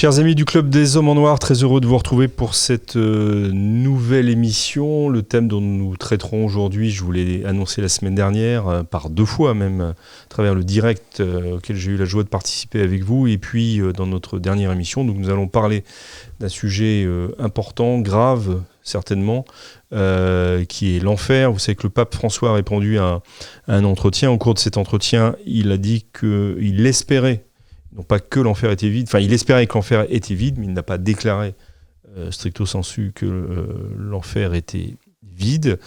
Chers amis du Club des Hommes en Noir, très heureux de vous retrouver pour cette nouvelle émission. Le thème dont nous traiterons aujourd'hui, je vous l'ai annoncé la semaine dernière, par 2 fois même, à travers le direct auquel j'ai eu la joie de participer avec vous. Et puis dans notre dernière émission, donc, nous allons parler d'un sujet important, grave certainement, qui est l'enfer. Vous savez que le pape François a répondu à un entretien. Au cours de cet entretien, il a dit qu'il espérait, non pas que l'enfer était vide, enfin il espérait que l'enfer était vide, mais il n'a pas déclaré stricto sensu que l'enfer était vide.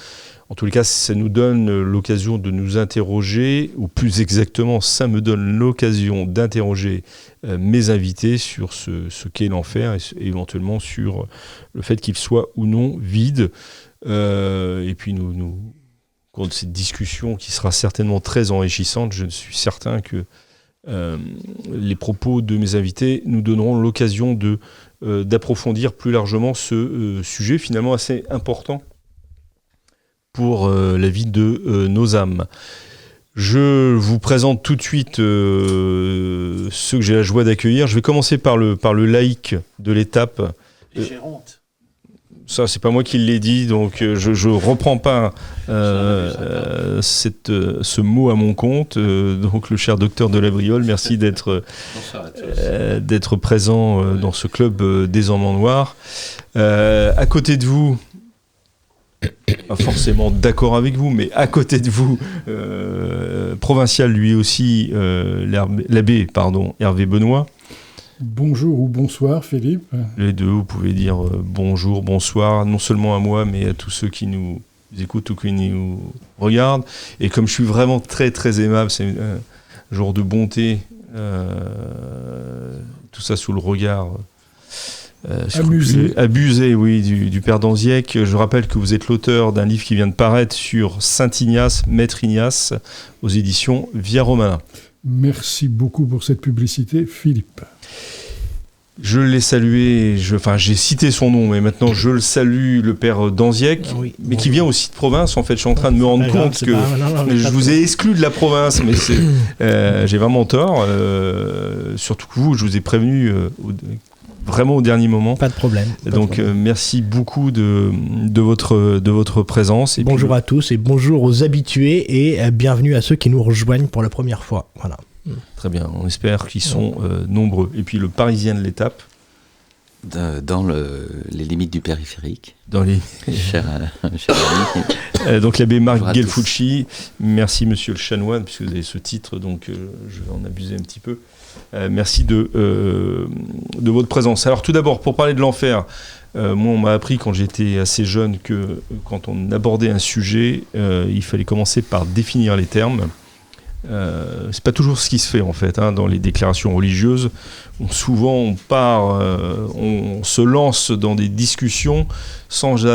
En tous les cas, ça nous donne l'occasion de nous interroger, ou plus exactement, ça me donne l'occasion d'interroger mes invités sur ce qu'est l'enfer et éventuellement sur le fait qu'il soit ou non vide. Et puis nous, au cours de cette discussion qui sera certainement très enrichissante, je suis certain que les propos de mes invités nous donneront l'occasion d'approfondir plus largement ce sujet finalement assez important pour la vie de nos âmes. Je vous présente tout de suite ceux que j'ai la joie d'accueillir. Je vais commencer par le laïc de l'étape. Ça, c'est pas moi qui l'ai dit, donc je reprends pas ce mot à mon compte. Donc le cher docteur Delabriole, merci d'être présent dans ce club des Hommes en Noir. À côté de vous, pas forcément d'accord avec vous, mais à côté de vous, provincial lui aussi, l'abbé Hervé Benoît. Bonjour ou bonsoir Philippe. Les deux, vous pouvez dire bonjour, bonsoir, non seulement à moi, mais à tous ceux qui nous écoutent ou qui nous regardent. Et comme je suis vraiment très très aimable, c'est un genre de bonté, tout ça sous le regard abusé oui, du père d'Anziec. Je rappelle que vous êtes l'auteur d'un livre qui vient de paraître sur Saint Ignace, Maître Ignace, aux éditions Via Romana. Merci beaucoup pour cette publicité, Philippe. Je l'ai salué, j'ai cité son nom, mais maintenant je le salue, le père d'Anziec, mais qui vient aussi de province. En fait, je suis en train de me rendre compte que je vous ai exclu de la province, mais j'ai vraiment tort. Surtout que vous, je vous ai prévenu vraiment au dernier moment. Pas de problème. Donc merci beaucoup de votre présence. Et bonjour à tous et bonjour aux habitués et bienvenue à ceux qui nous rejoignent pour la première fois. Voilà. Très bien, on espère qu'ils sont nombreux. Et puis le Parisien de l'étape. Dans les limites du périphérique. Dans les... cher ami. Donc l'abbé Marc Gelfucci, merci monsieur le chanoine, puisque vous avez ce titre, donc je vais en abuser un petit peu. Merci de votre présence. Alors tout d'abord, pour parler de l'enfer, moi on m'a appris quand j'étais assez jeune que quand on abordait un sujet, il fallait commencer par définir les termes. C'est pas toujours ce qui se fait en fait dans les déclarations religieuses. Souvent on se lance dans des discussions sans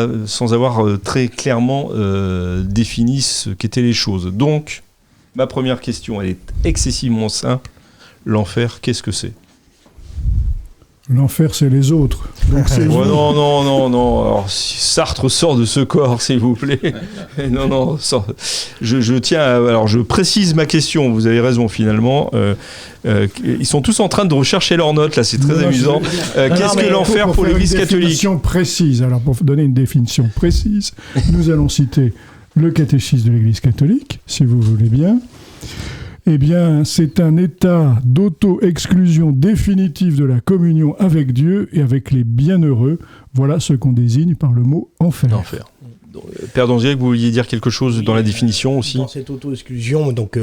avoir très clairement défini ce qu'étaient les choses. Donc ma première question, elle est excessivement simple. L'enfer, qu'est-ce que c'est ? L'enfer, c'est les autres. Donc c'est non. Alors, Sartre sort de ce corps, s'il vous plaît. Non. Je tiens alors, je précise ma question. Vous avez raison, finalement. Ils sont tous en train de rechercher leurs notes, là. C'est très amusant. Qu'est-ce que l'enfer pour l'Église catholique ? Une définition précise. Alors, pour donner une définition précise, nous allons citer le catéchisme de l'Église catholique, si vous voulez bien. Eh bien, c'est un état d'auto-exclusion définitive de la communion avec Dieu et avec les bienheureux. Voilà ce qu'on désigne par le mot enfer. L'enfer. Père d'Anziec, vous vouliez dire quelque chose dans la définition aussi ? Dans cette auto-exclusion, donc...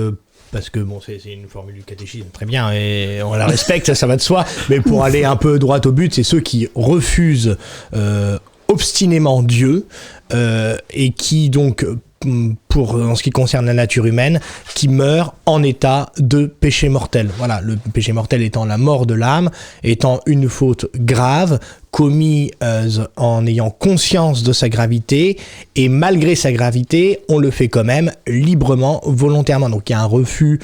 parce que c'est une formule du catéchisme, très bien, et on la respecte, ça va de soi, mais pour aller un peu droit au but, c'est ceux qui refusent obstinément Dieu, et qui donc... en ce qui concerne la nature humaine, qui meurt en état de péché mortel. Voilà, le péché mortel étant la mort de l'âme, étant une faute grave, commise en ayant conscience de sa gravité, et malgré sa gravité, on le fait quand même librement, volontairement. Donc il y a un refus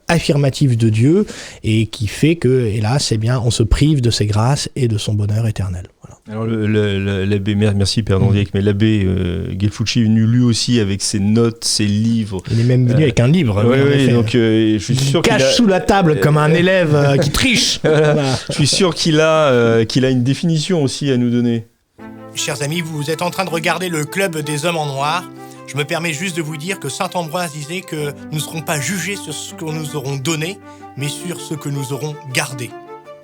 affirmatif de Dieu, et qui fait que, hélas, on se prive de ses grâces et de son bonheur éternel. Voilà. Alors l'abbé, merci Père Dandiac, mais l'abbé Gelfucci est venu lui aussi avec ses notes, ses livres. Il est même venu avec un livre. Oui, donc je suis sûr qu'il cache sous la table comme un élève qui triche. Voilà. Je suis sûr qu'il a une définition aussi à nous donner. Chers amis, vous êtes en train de regarder le Club des Hommes en Noir. Je me permets juste de vous dire que saint Ambroise disait que nous ne serons pas jugés sur ce que nous aurons donné, mais sur ce que nous aurons gardé.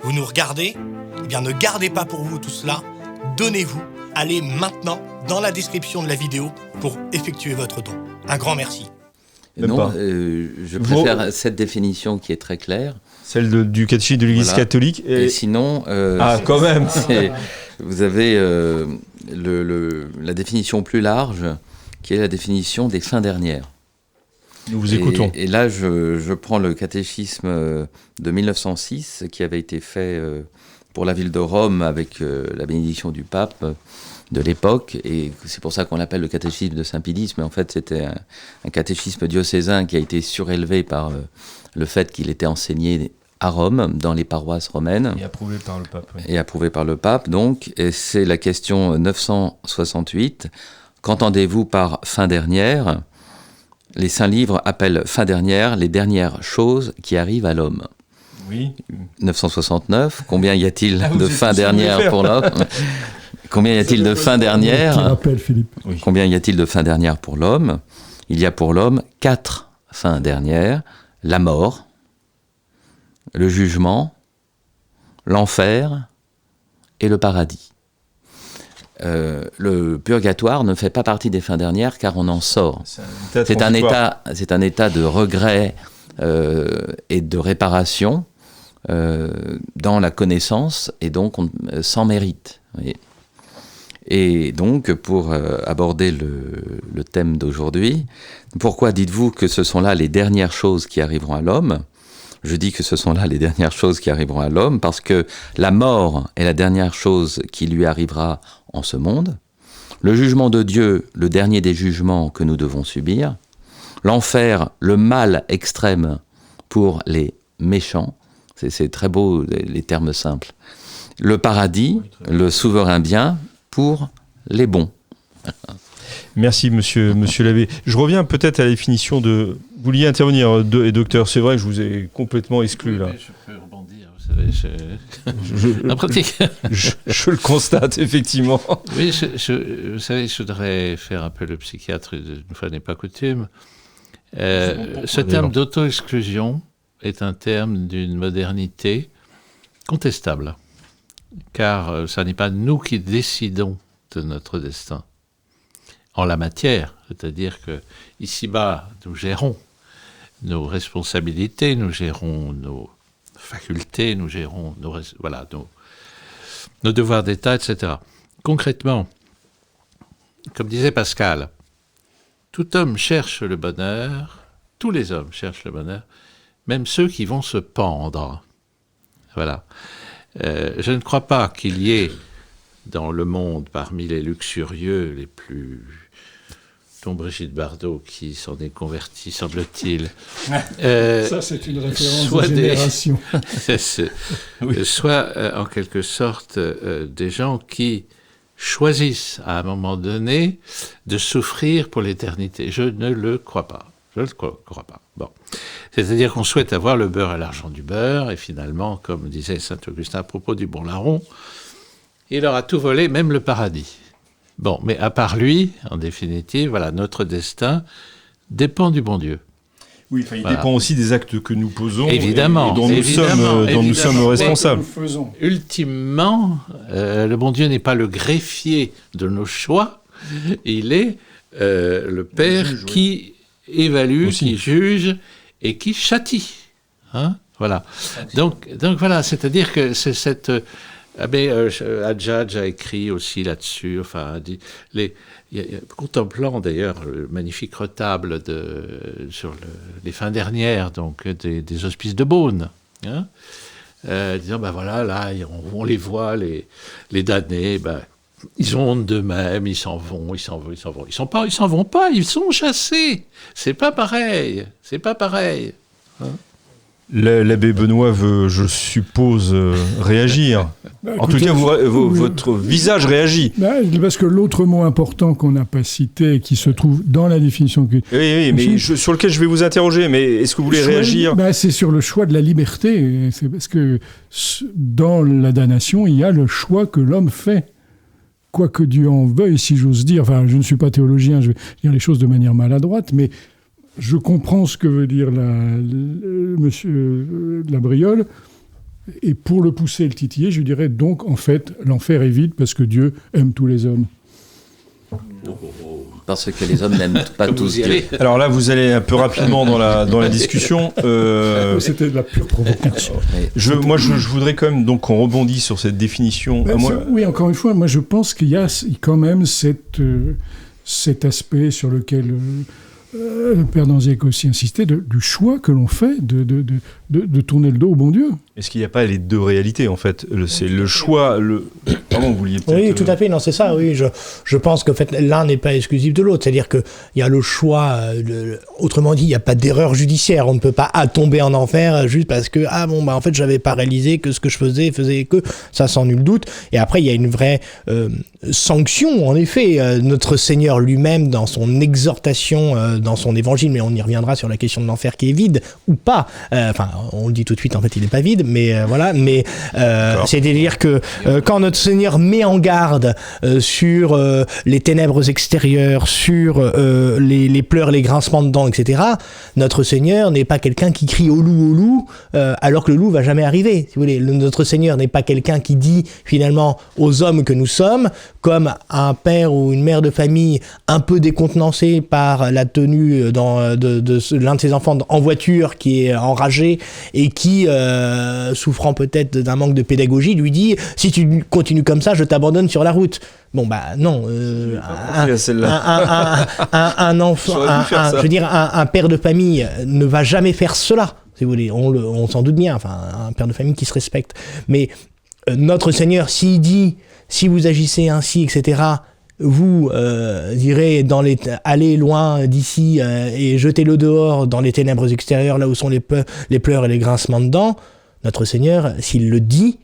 Vous nous regardez ? Eh bien, ne gardez pas pour vous tout cela. Donnez-vous. Allez maintenant dans la description de la vidéo pour effectuer votre don. Un grand merci. Non, je préfère cette définition qui est très claire. Celle du catéchisme de l'Église catholique. Et sinon... quand même. Vous avez la définition plus large, qui est la définition des fins dernières. Nous vous écoutons. Et là, je prends le catéchisme de 1906, qui avait été fait pour la ville de Rome avec la bénédiction du pape de l'époque, et c'est pour ça qu'on l'appelle le catéchisme de Saint-Pidis, mais en fait c'était un catéchisme diocésain qui a été surélevé par le fait qu'il était enseigné à Rome, dans les paroisses romaines. Et approuvé par le pape. Oui. Et approuvé par le pape, donc, et c'est la question 968. Qu'entendez-vous par fin dernière ? Les saints livres appellent fin dernière les dernières choses qui arrivent à l'homme. Oui. 969, combien y a-t-il de fin dernière pour l'homme ? Combien y a-t-il de fin dernière ? Combien y a-t-il de fin dernière pour l'homme ? Il y a pour l'homme 4 fins dernières, la mort, le jugement, l'enfer et le paradis. Le purgatoire ne fait pas partie des fins dernières car on en sort. C'est un état de regret et de réparation dans la connaissance et donc sans mérite. Voyez. Et donc, pour aborder le thème d'aujourd'hui, pourquoi dites-vous que ce sont là les dernières choses qui arriveront à l'homme ? Je dis que ce sont là les dernières choses qui arriveront à l'homme parce que la mort est la dernière chose qui lui arrivera en ce monde. Le jugement de Dieu, le dernier des jugements que nous devons subir. L'enfer, le mal extrême pour les méchants. C'est très beau, les termes simples. Le paradis, le souverain bien pour les bons. Merci, monsieur l'abbé. Je reviens peut-être à la définition de... Vous vouliez intervenir, docteur, c'est vrai que je vous ai complètement exclu, là. Je peux rebondir, vous savez, en pratique. Je le constate, effectivement. Oui, vous savez, je voudrais faire un peu le psychiatre, une fois n'est pas coutume. Ce terme d'auto-exclusion est un terme d'une modernité contestable, car ce n'est pas nous qui décidons de notre destin en la matière, c'est-à-dire que ici-bas, nous gérons nos responsabilités, nous gérons nos facultés, nous gérons nos devoirs d'État, etc. Concrètement, comme disait Pascal, tout homme cherche le bonheur, tous les hommes cherchent le bonheur, même ceux qui vont se pendre. Voilà. Je ne crois pas qu'il y ait dans le monde, parmi les luxurieux les plus... dont Brigitte Bardot, qui s'en est convertie, semble-t-il. Ça, c'est une référence de génération. Soit, en quelque sorte, des gens qui choisissent, à un moment donné, de souffrir pour l'éternité. Je ne le crois pas. Je ne le crois pas. Bon. C'est-à-dire qu'on souhaite avoir le beurre et l'argent du beurre, et finalement, comme disait saint Augustin à propos du bon larron, il leur a tout volé, même le paradis. Bon, mais à part lui, en définitive, voilà, notre destin dépend du bon Dieu. Oui, il dépend aussi des actes que nous posons, évidemment, et dont nous sommes responsables. Ultimement, le bon Dieu n'est pas le greffier de nos choix, il est le Père qui évalue, qui juge et qui châtie. Hein, voilà. Donc voilà, c'est-à-dire que c'est cette... Hadjadj a écrit aussi là-dessus, contemplant d'ailleurs le magnifique retable sur les fins dernières donc, des hospices de Beaune, hein, disant, voilà, là, on les voit, les damnés, ils ont honte d'eux-mêmes, ils s'en vont. Ils s'en vont pas, ils sont chassés. C'est pas pareil. Hein. L'abbé Benoît veut, je suppose, réagir. En tout cas, votre visage réagit. Parce que l'autre mot important qu'on n'a pas cité, qui se trouve dans la définition... Oui, mais sur lequel je vais vous interroger, mais est-ce que vous voulez réagir ? C'est sur le choix de la liberté. C'est parce que dans la damnation, il y a le choix que l'homme fait. Quoi que Dieu en veuille, si j'ose dire. Enfin, je ne suis pas théologien, je vais dire les choses de manière maladroite, mais je comprends ce que veut dire monsieur Labriole. Et pour le pousser et le titiller, je dirais donc, en fait, l'enfer est vide parce que Dieu aime tous les hommes. Parce que les hommes n'aiment pas tous Dieu. Alors là, vous allez un peu rapidement dans la discussion. C'était de la pure provocation. Moi, je voudrais quand même donc qu'on rebondisse sur cette définition. Oui, encore une fois, moi je pense qu'il y a quand même cet aspect sur lequel... le père Danziac aussi insistait, du choix que l'on fait de tourner le dos au bon Dieu. Est-ce qu'il n'y a pas les deux réalités, en fait ? C'est le choix... Pardon, vous vouliez peut-être... Oui, tout à fait, non, c'est ça, oui. Je pense qu'en fait, l'un n'est pas exclusif de l'autre. C'est-à-dire qu'il y a le choix... autrement dit, il n'y a pas d'erreur judiciaire. On ne peut pas tomber en enfer juste parce que, en fait, je n'avais pas réalisé que ce que je faisait que... Ça, sans nul doute. Et après, il y a une vraie sanction, en effet. Notre Seigneur lui-même, dans son exhortation, dans son évangile, mais on y reviendra sur la question de l'enfer qui est vide ou pas. On le dit tout de suite, en fait, il n'est pas vide, mais voilà. Mais c'est-à-dire que quand notre Seigneur met en garde sur les ténèbres extérieures, sur les pleurs, les grincements de dents, etc., notre Seigneur n'est pas quelqu'un qui crie au loup, alors que le loup va jamais arriver. Si vous voulez, notre Seigneur n'est pas quelqu'un qui dit finalement aux hommes que nous sommes, comme un père ou une mère de famille un peu décontenancé par la tenue de l'un de ses enfants en voiture qui est enragé et qui, souffrant peut-être d'un manque de pédagogie, lui dit « Si tu continues comme ça, je t'abandonne sur la route ». Bon, non. Un enfant, je veux dire, un père de famille ne va jamais faire cela, si vous voulez. On s'en doute bien, enfin, un père de famille qui se respecte. Mais notre Seigneur, s'il dit « Si vous agissez ainsi, etc., vous irez allez loin d'ici et jetez-le dehors dans les ténèbres extérieures, là où sont les pleurs et les grincements de dents », notre Seigneur, s'il le dit,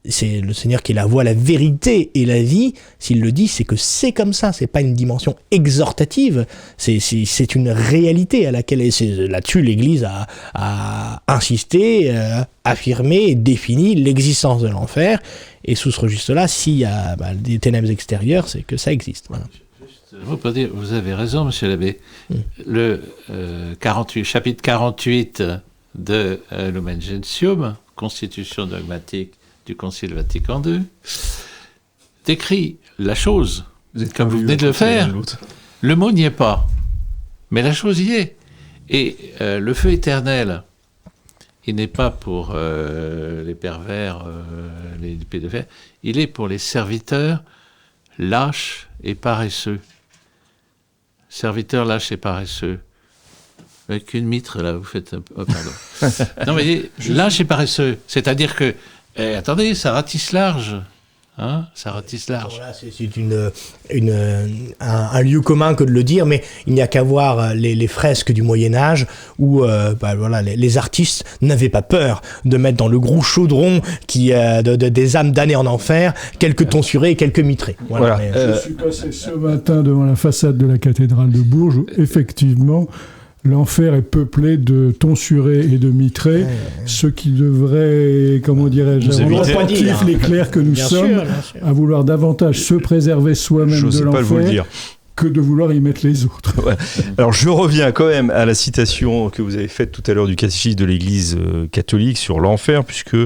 c'est le Seigneur qui est la voie, la vérité et la vie. S'il le dit, c'est que c'est comme ça. C'est pas une dimension exhortative. C'est une réalité à laquelle, là-dessus, l'Église a insisté, affirmé et défini l'existence de l'enfer. Et sous ce registre-là, s'il y a des ténèbres extérieures, c'est que ça existe. Voilà. Vous avez raison, monsieur l'abbé. Le chapitre 48 de Lumen Gentium, Constitution dogmatique du Concile Vatican II, décrit la chose, comme vous venez de le faire. Le mot n'y est pas, mais la chose y est. Et le feu éternel, il n'est pas pour les pervers, les pédophiles, il est pour les serviteurs lâches et paresseux. Serviteurs lâches et paresseux. Avec une mitre, là, vous faites... Oh, pardon. Non, mais lâches et paresseux, c'est-à-dire que attendez, ça ratisse large. Hein, ça ratisse large. Voilà, c'est un lieu commun que de le dire, mais il n'y a qu'à voir les fresques du Moyen-Âge où les artistes n'avaient pas peur de mettre dans le gros chaudron des âmes damnées en enfer quelques tonsurés et quelques mitrés. Voilà. Je suis passé ce matin devant la façade de la cathédrale de Bourges où, effectivement, l'enfer est peuplé de tonsurés et de mitrés, ce qui devrait, comment dirais-je, rendre attentifs les clercs que nous sommes à vouloir davantage se préserver soi-même de l'enfer que de vouloir y mettre les autres. Ouais. Alors je reviens quand même à la citation que vous avez faite tout à l'heure du catéchisme de l'Église catholique sur l'enfer, puisque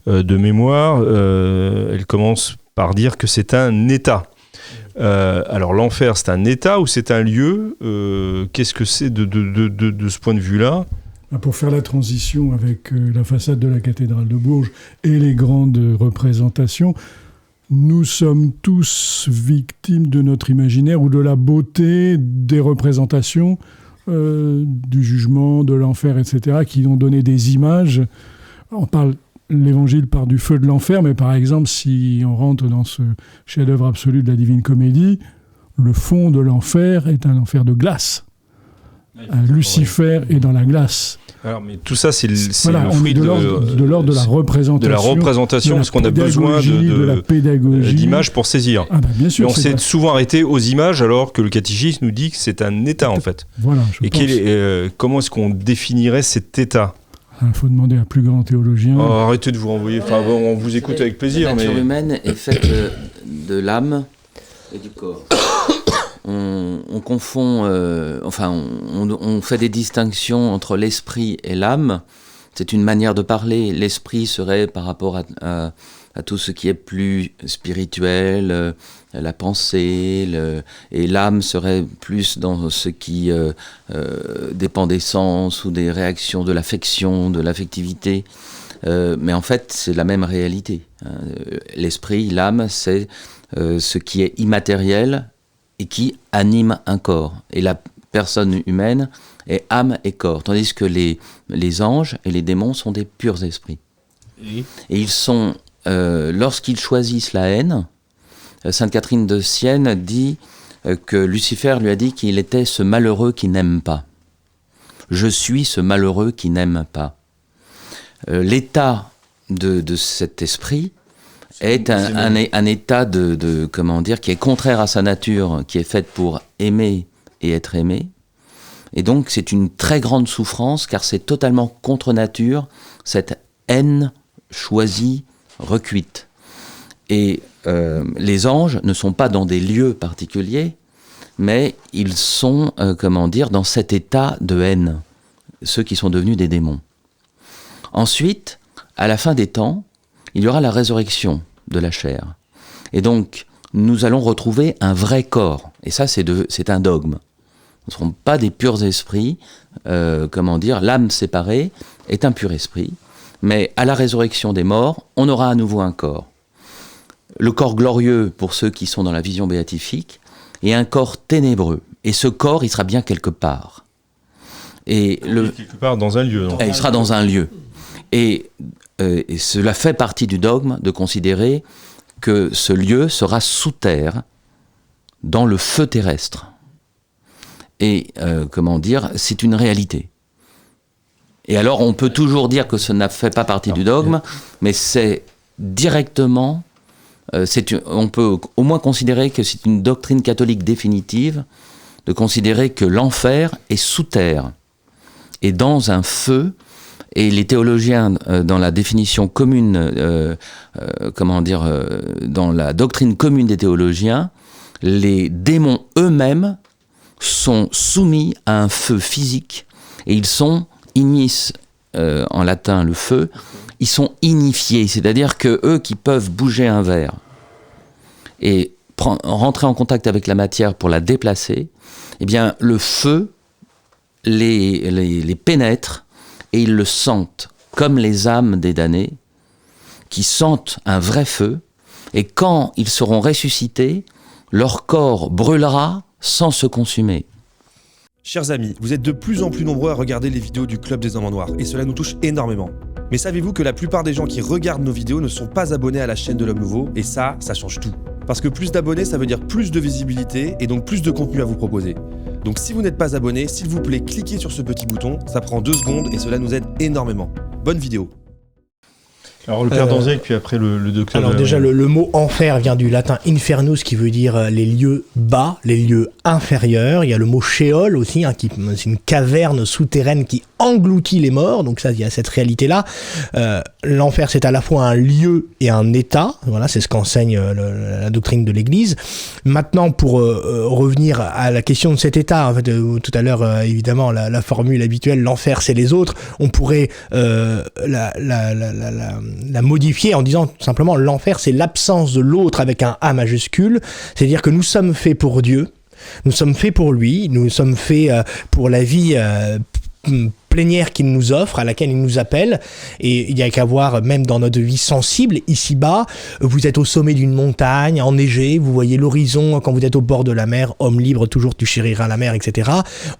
de mémoire, elle commence par dire que c'est un état. Alors l'enfer, c'est un état ou c'est un lieu ? Qu'est-ce que c'est de ce point de vue-là ? Pour faire la transition avec la façade de la cathédrale de Bourges et les grandes représentations, nous sommes tous victimes de notre imaginaire ou de la beauté des représentations, du jugement, de l'enfer, etc., qui ont donné des images. L'Évangile part du feu de l'enfer, mais par exemple, si on rentre dans ce chef-d'œuvre absolu de la Divine Comédie, le fond de l'enfer est un enfer de glace. Lucifer est dans la glace. Alors, mais tout ça, c'est le on fruit est de l'ordre de la représentation. De la représentation, parce qu'on a besoin de la pédagogie. D'images pour saisir. Bien sûr, mais on s'est souvent arrêté aux images, alors que le catéchisme nous dit que c'est un état, en fait. Voilà, comment est-ce qu'on définirait cet état ? Il faut demander à un plus grand théologien. Arrêtez de vous renvoyer. Enfin, on vous écoute avec plaisir. La nature humaine est faite de l'âme et du corps. On confond, on fait des distinctions entre l'esprit et l'âme. C'est une manière de parler. L'esprit serait par rapport à tout ce qui est plus spirituel, la pensée, et l'âme serait plus dans ce qui dépend des sens ou des réactions de l'affection, de l'affectivité. Mais en fait, c'est la même réalité. L'esprit, l'âme, c'est ce qui est immatériel et qui anime un corps. Et la personne humaine est âme et corps, tandis que les anges et les démons sont des purs esprits. Et ils sont, lorsqu'ils choisissent la haine, Sainte Catherine de Sienne dit que Lucifer lui a dit qu'il était ce malheureux qui n'aime pas. Je suis ce malheureux qui n'aime pas. L'état de cet esprit est un état qui est contraire à sa nature, qui est faite pour aimer et être aimé. Et donc c'est une très grande souffrance, car c'est totalement contre nature, cette haine choisie, recuite. Et les anges ne sont pas dans des lieux particuliers, mais ils sont, dans cet état de haine, ceux qui sont devenus des démons. Ensuite, à la fin des temps, il y aura la résurrection de la chair. Et donc, nous allons retrouver un vrai corps. Et ça, c'est un dogme. Ce ne seront pas des purs esprits. L'âme séparée est un pur esprit. Mais à la résurrection des morts, on aura à nouveau un corps. Le corps glorieux, pour ceux qui sont dans la vision béatifique, et un corps ténébreux. Et ce corps, il sera bien quelque part. Quelque part dans un lieu. Il sera dans un lieu. Et cela fait partie du dogme de considérer que ce lieu sera sous terre, dans le feu terrestre. Et c'est une réalité. Et alors on peut toujours dire que ça ne fait pas partie du dogme, mais c'est directement, on peut au moins considérer que c'est une doctrine catholique définitive, de considérer que l'enfer est sous terre, et dans un feu. Et les théologiens, dans la définition commune, dans la doctrine commune des théologiens, les démons eux-mêmes sont soumis à un feu physique, et ils sont ignis, en latin le feu, ils sont ignifiés, c'est-à-dire que eux qui peuvent bouger un verre et rentrer en contact avec la matière pour la déplacer, eh bien le feu les pénètre. Et ils le sentent, comme les âmes des damnés, qui sentent un vrai feu, et quand ils seront ressuscités, leur corps brûlera sans se consumer. Chers amis, vous êtes de plus en plus nombreux à regarder les vidéos du Club des Hommes en Noir, et cela nous touche énormément. Mais savez-vous que la plupart des gens qui regardent nos vidéos ne sont pas abonnés à la chaîne de l'Homme Nouveau, et ça change tout. Parce que plus d'abonnés, ça veut dire plus de visibilité, et donc plus de contenu à vous proposer. Donc si vous n'êtes pas abonné, s'il vous plaît, cliquez sur ce petit bouton, ça prend 2 secondes et cela nous aide énormément. Bonne vidéo. Alors le père Danzec, puis après le docteur... Alors déjà, le mot enfer vient du latin infernus, qui veut dire les lieux bas, les lieux inférieurs. Il y a le mot Sheol aussi, c'est une caverne souterraine qui engloutit les morts, donc ça, il y a cette réalité-là. L'enfer, c'est à la fois un lieu et un état, voilà, c'est ce qu'enseigne la doctrine de l'Église. Maintenant, pour revenir à la question de cet état, en fait, tout à l'heure, évidemment, la formule habituelle, l'enfer, c'est les autres, on pourrait la modifier en disant tout simplement l'enfer, c'est l'absence de l'autre avec un A majuscule, c'est-à-dire que nous sommes faits pour Dieu, nous sommes faits pour lui, nous sommes faits pour la vie plénière qu'il nous offre, à laquelle il nous appelle, et il n'y a qu'à voir, même dans notre vie sensible, ici-bas, vous êtes au sommet d'une montagne, enneigée, vous voyez l'horizon quand vous êtes au bord de la mer, homme libre, toujours tu chériras la mer, etc.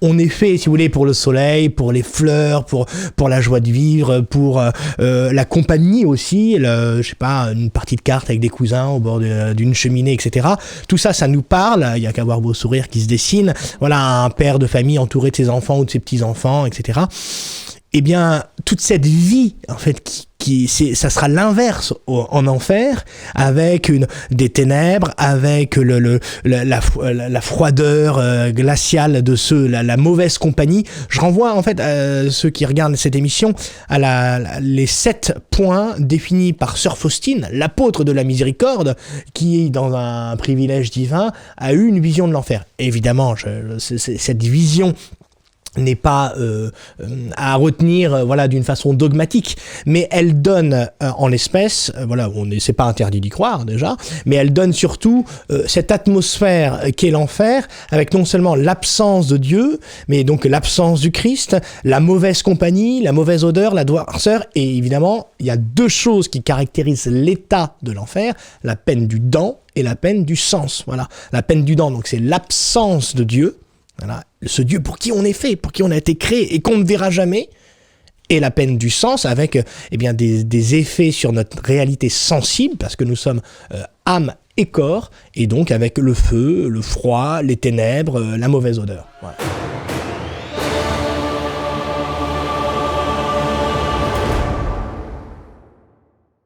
On est fait, si vous voulez, pour le soleil, pour les fleurs, pour la joie de vivre, pour la compagnie aussi, je sais pas, une partie de cartes avec des cousins au bord d'une cheminée, etc. Tout ça, ça nous parle, il n'y a qu'à voir vos sourires qui se dessinent, voilà, un père de famille entouré de ses enfants ou de ses petits-enfants, etc. eh bien, toute cette vie, en fait, ça sera l'inverse en enfer, avec des ténèbres, avec la froideur glaciale de la mauvaise compagnie. Je renvoie, en fait, à ceux qui regardent cette émission, à les 7 points définis par Sœur Faustine, l'apôtre de la miséricorde, qui, dans un privilège divin, a eu une vision de l'enfer. Évidemment, cette vision n'est pas à retenir d'une façon dogmatique, mais elle donne en l'espèce, c'est pas interdit d'y croire déjà, mais elle donne surtout cette atmosphère qu'est l'enfer, avec non seulement l'absence de Dieu, mais donc l'absence du Christ, la mauvaise compagnie, la mauvaise odeur, la noirceur, et évidemment, il y a 2 choses qui caractérisent l'état de l'enfer, la peine du dent et la peine du sens. Voilà, la peine du dent, donc c'est l'absence de Dieu. Voilà, ce Dieu pour qui on est fait, pour qui on a été créé et qu'on ne verra jamais, et la peine du sens avec des effets sur notre réalité sensible, parce que nous sommes âme et corps, et donc avec le feu, le froid, les ténèbres, la mauvaise odeur. Voilà.